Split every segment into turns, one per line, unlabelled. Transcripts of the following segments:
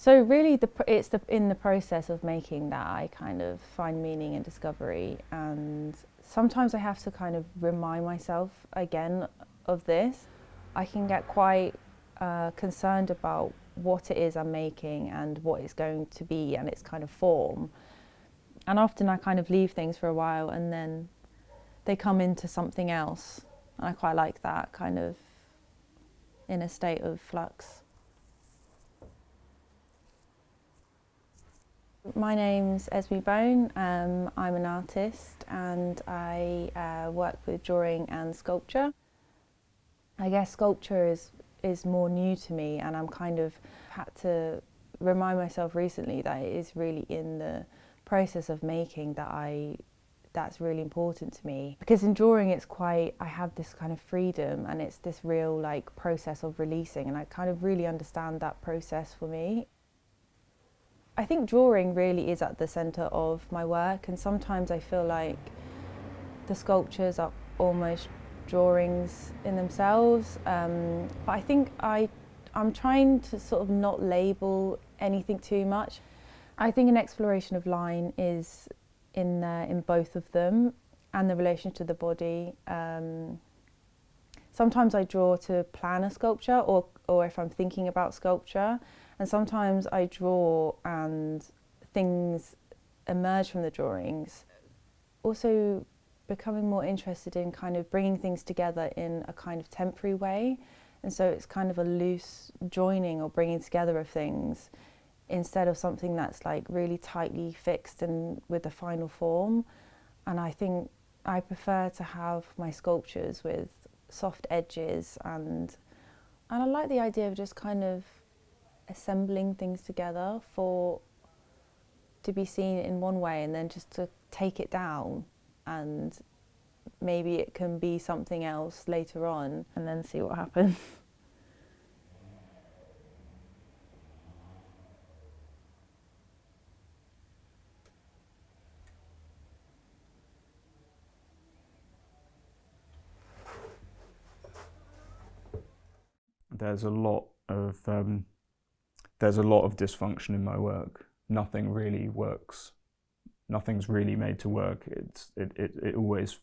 So really, it's in the process of making that I kind of find meaning and discovery, and sometimes I have to kind of remind myself again of this. I can get quite concerned about what it is I'm making and what it's going to be and its kind of form. And often I kind of leave things for a while and then they come into something else. And I quite like that kind of in a state of flux. My name's Esme Bone. I'm an artist and I work with drawing and sculpture. I guess sculpture is more new to me, and I'm kind of had to remind myself recently that it is really in the process of making that's really important to me. Because in drawing I have this kind of freedom and it's this real like process of releasing, and I kind of really understand that process for me. I think drawing really is at the centre of my work, and sometimes I feel like the sculptures are almost drawings in themselves. But I think I'm trying to sort of not label anything too much. I think an exploration of line is in there in both of them, and the relation to the body. Sometimes I draw to plan a sculpture or if I'm thinking about sculpture, and sometimes I draw and things emerge from the drawings. Also becoming more interested in kind of bringing things together in a kind of temporary way, and so it's kind of a loose joining or bringing together of things instead of something that's like really tightly fixed and with a final form. And I think I prefer to have my sculptures with soft edges, and I like the idea of just kind of assembling things together to be seen in one way and then just to take it down, and maybe it can be something else later on and then see what happens.
There's a lot of there's a lot of dysfunction in my work. Nothing really works. Nothing's really made to work. It always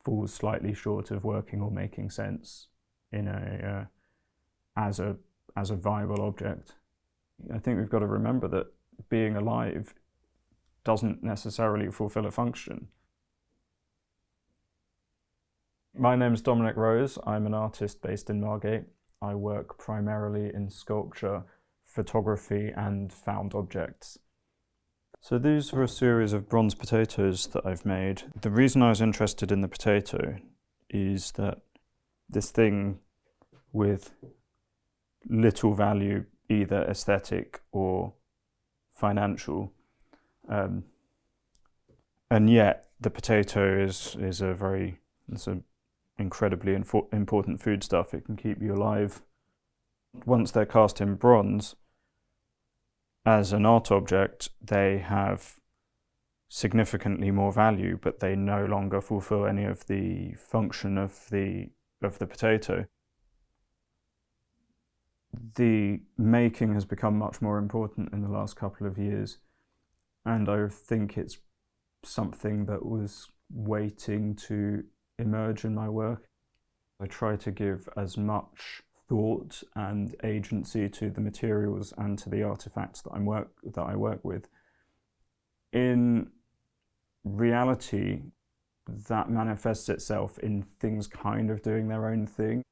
falls slightly short of working or making sense in as a viable object. I think we've got to remember that being alive doesn't necessarily fulfill a function. My name's Dominic Rose. I'm an artist based in Margate. I work primarily in sculpture, photography and found objects. So these were a series of bronze potatoes that I've made. The reason I was interested in the potato is that this thing with little value, either aesthetic or financial, and yet the potato is it's an incredibly important foodstuff. It can keep you alive. Once they're cast in bronze, as an art object, they have significantly more value, but they no longer fulfill any of the function of the potato. The making has become much more important in the last couple of years, and I think it's something that was waiting to emerge in my work. I try to give as much thought and agency to the materials and to the artifacts that I work with. In reality, that manifests itself in things kind of doing their own thing.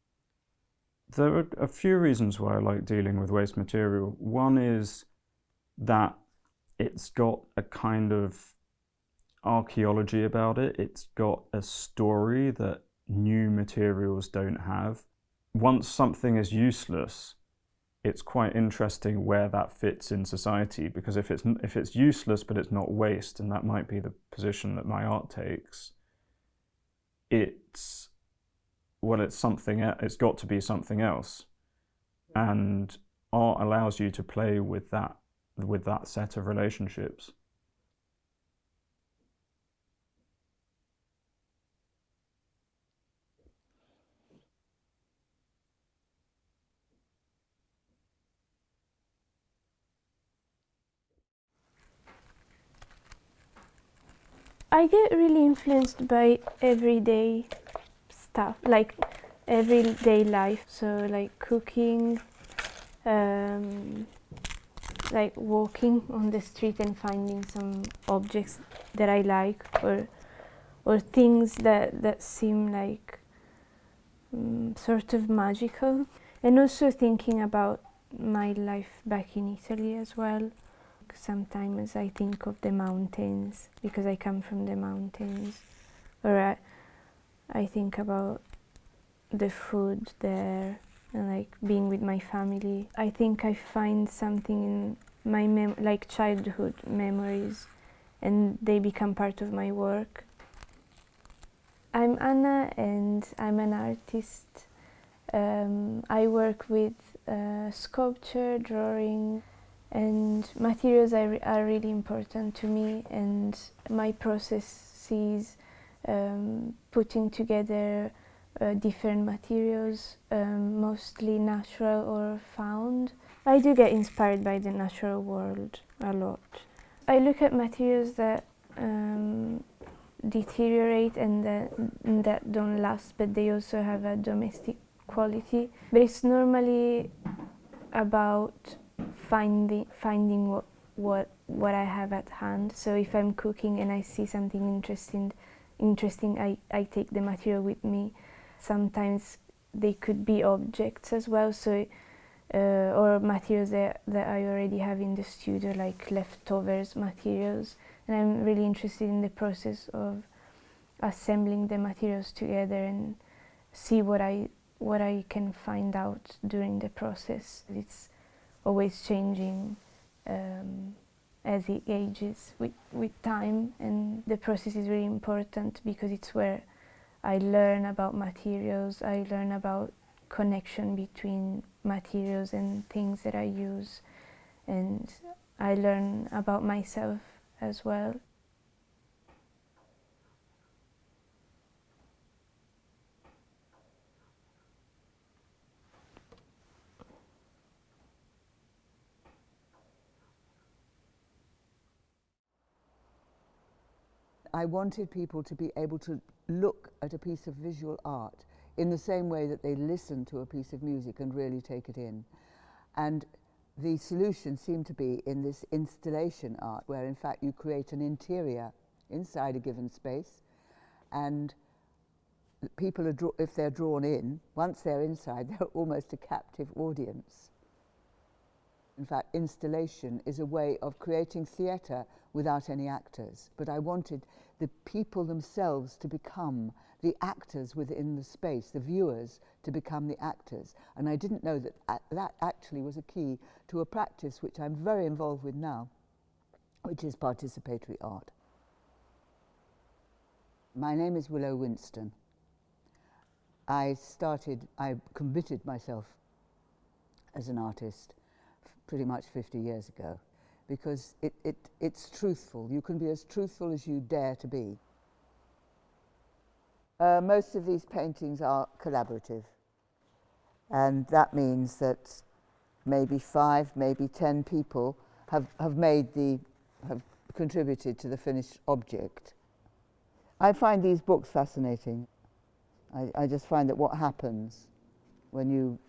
There are a few reasons why I like dealing with waste material. One is that it's got a kind of archaeology about it. It's got a story that new materials don't have. Once something is useless, it's quite interesting where that fits in society, because if it's useless but it's not waste, and that might be the position that my art takes, it's something. It's got to be something else, and art allows you to play with that set of relationships.
I get really influenced by everyday stuff, like everyday life. So like cooking, um, like walking on the street and finding some objects that I like, or things that seem like sort of magical, and also thinking about my life back in Italy as well. Sometimes I think of the mountains because I come from the mountains, or I think about the food there and like being with my family. I think I find something in my like childhood memories, and they become part of my work. I'm Anna and I'm an artist. I work with sculpture, drawing, and materials are really important to me, and my process sees putting together different materials, mostly natural or found. I do get inspired by the natural world a lot. I look at materials that deteriorate and that don't last, but they also have a domestic quality. But it's normally about finding what I have at hand. So if I'm cooking and I see something interesting, I take the material with me. Sometimes they could be objects as well, so or materials that I already have in the studio, like leftovers materials. And I'm really interested in the process of assembling the materials together and see what I can find out during the process. It's always changing as it ages with time, and the process is really important because it's where I learn about materials, I learn about connection between materials and things that I use, and I learn about myself as well.
I wanted people to be able to look at a piece of visual art in the same way that they listen to a piece of music and really take it in. And the solution seemed to be in this installation art, where in fact you create an interior inside a given space, and people are if they're drawn in, once they're inside, they're almost a captive audience. In fact, installation is a way of creating theatre without any actors. But I wanted the people themselves to become the actors within the space, the viewers to become the actors. And I didn't know that that actually was a key to a practice which I'm very involved with now, which is participatory art. My name is Willow Winston. I committed myself as an artist pretty much 50 years ago, because it's truthful. You can be as truthful as you dare to be. Most of these paintings are collaborative, and that means that maybe 5, maybe 10 people have contributed to the finished object. I find these books fascinating. I just find that what happens when you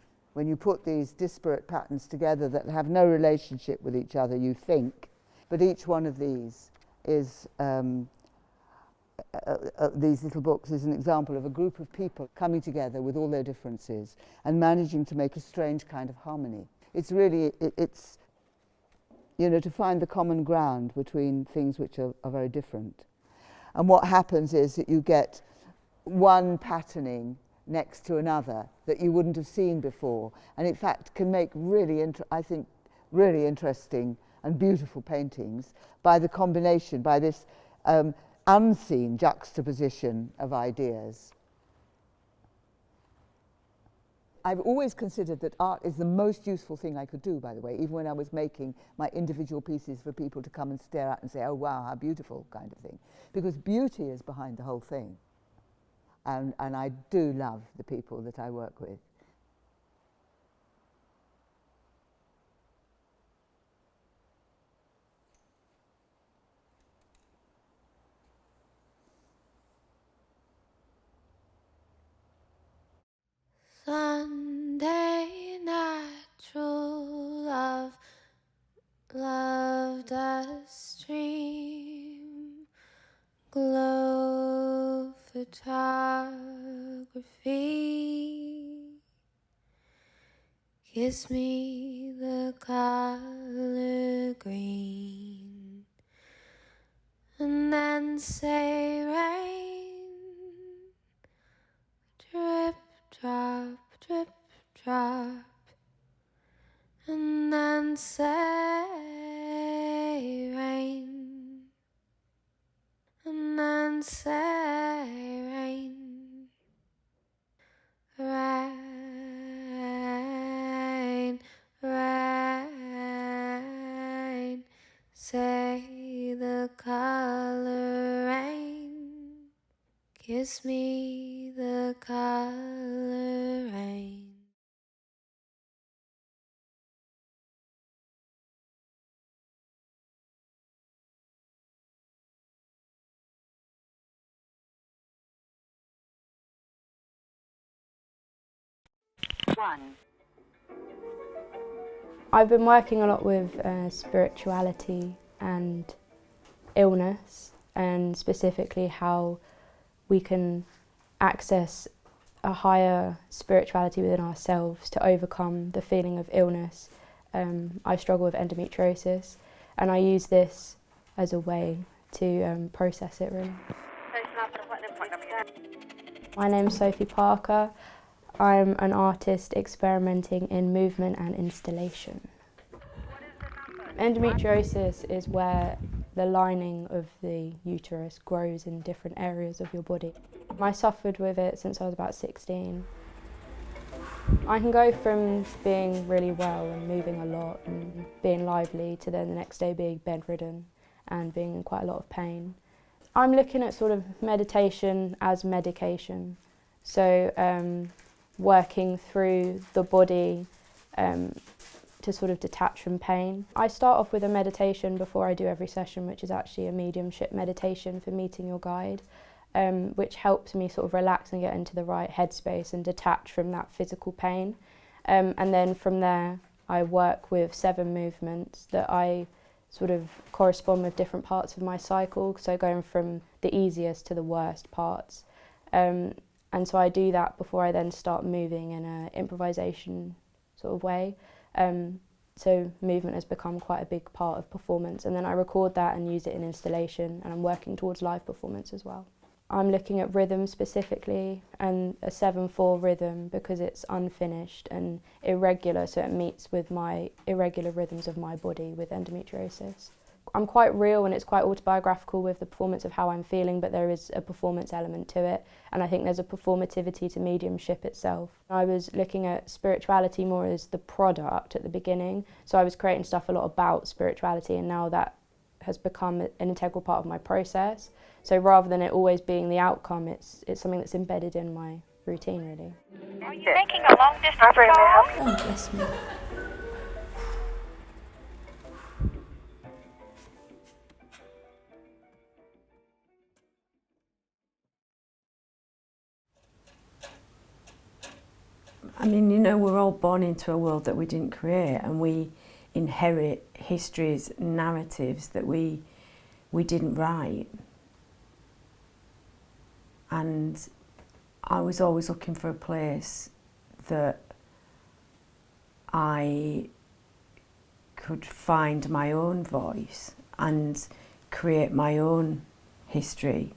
put these disparate patterns together that have no relationship with each other, you think, but each one of these is, these little books is an example of a group of people coming together with all their differences and managing to make a strange kind of harmony. It's really, it's, you know, to find the common ground between things which are very different. And what happens is that you get one patterning next to another that you wouldn't have seen before, and in fact can make really, I think, really interesting and beautiful paintings by the combination, by this unseen juxtaposition of ideas. I've always considered that art is the most useful thing I could do, by the way, even when I was making my individual pieces for people to come and stare at and say, oh wow, how beautiful, kind of thing. Because beauty is behind the whole thing. And I do love the people that I work with.
photography. Kiss me the color green, and then say rain. Drip, drop, drip, drop, and then say rain, and then say rain. Rain, rain, say the color rain. Kiss me the color rain.
I've been working a lot with spirituality and illness, and specifically how we can access a higher spirituality within ourselves to overcome the feeling of illness. I struggle with endometriosis, and I use this as a way to process it, really. My name's Sophie Parker. I'm an artist experimenting in movement and installation. Endometriosis is where the lining of the uterus grows in different areas of your body. I suffered with it since I was about 16. I can go from being really well and moving a lot and being lively to then the next day being bedridden and being in quite a lot of pain. I'm looking at sort of meditation as medication. So working through the body to sort of detach from pain. I start off with a meditation before I do every session, which is actually a mediumship meditation for meeting your guide, which helps me sort of relax and get into the right headspace and detach from that physical pain. And then from there, I work with 7 movements that I sort of correspond with different parts of my cycle, so going from the easiest to the worst parts. And so I do that before I then start moving in an improvisation sort of way. So movement has become quite a big part of performance, and then I record that and use it in installation, and I'm working towards live performance as well. I'm looking at rhythm specifically, and a 7/4 rhythm because it's unfinished and irregular, so it meets with my irregular rhythms of my body with endometriosis. I'm quite real and it's quite autobiographical with the performance of how I'm feeling, but there is a performance element to it, and I think there's a performativity to mediumship itself. I was looking at spirituality more as the product at the beginning, so I was creating stuff a lot about spirituality, and now that has become an integral part of my process. So rather than it always being the outcome, it's something that's embedded in my routine, really.
Are you making a long distance call?
Oh, bless me.
I mean, you know, we're all born into a world that we didn't create, and we inherit histories, narratives that we didn't write. And I was always looking for a place that I could find my own voice and create my own history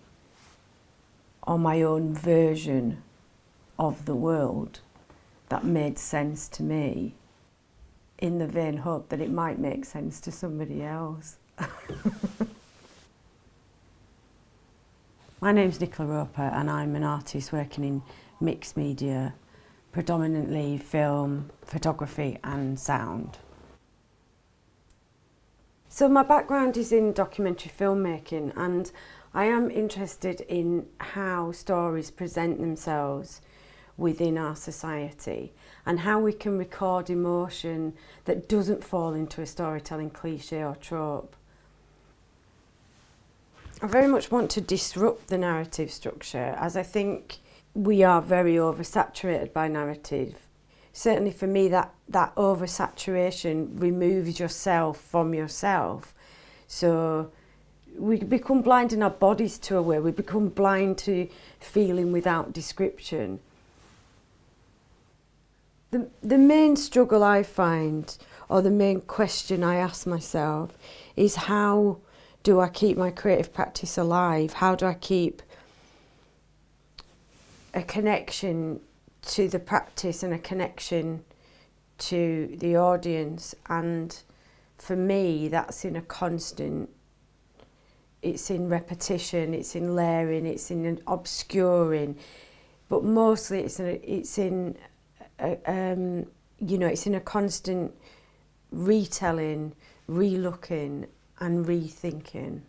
or my own version of the world that made sense to me, in the vain hope that it might make sense to somebody else. My name's Nicola Roper, and I'm an artist working in mixed media, predominantly film, photography and sound. So my background is in documentary filmmaking, and I am interested in how stories present themselves within our society and how we can record emotion that doesn't fall into a storytelling cliche or trope. I very much want to disrupt the narrative structure, as I think we are very oversaturated by narrative. Certainly for me, that oversaturation removes yourself from yourself. So we become blind in our bodies to a way, we become blind to feeling without description. The main struggle I find, or the main question I ask myself, is how do I keep my creative practice alive? How do I keep a connection to the practice and a connection to the audience? And for me, that's in a constant, it's in repetition, it's in layering, it's in obscuring, but mostly it's in a constant retelling, relooking and rethinking.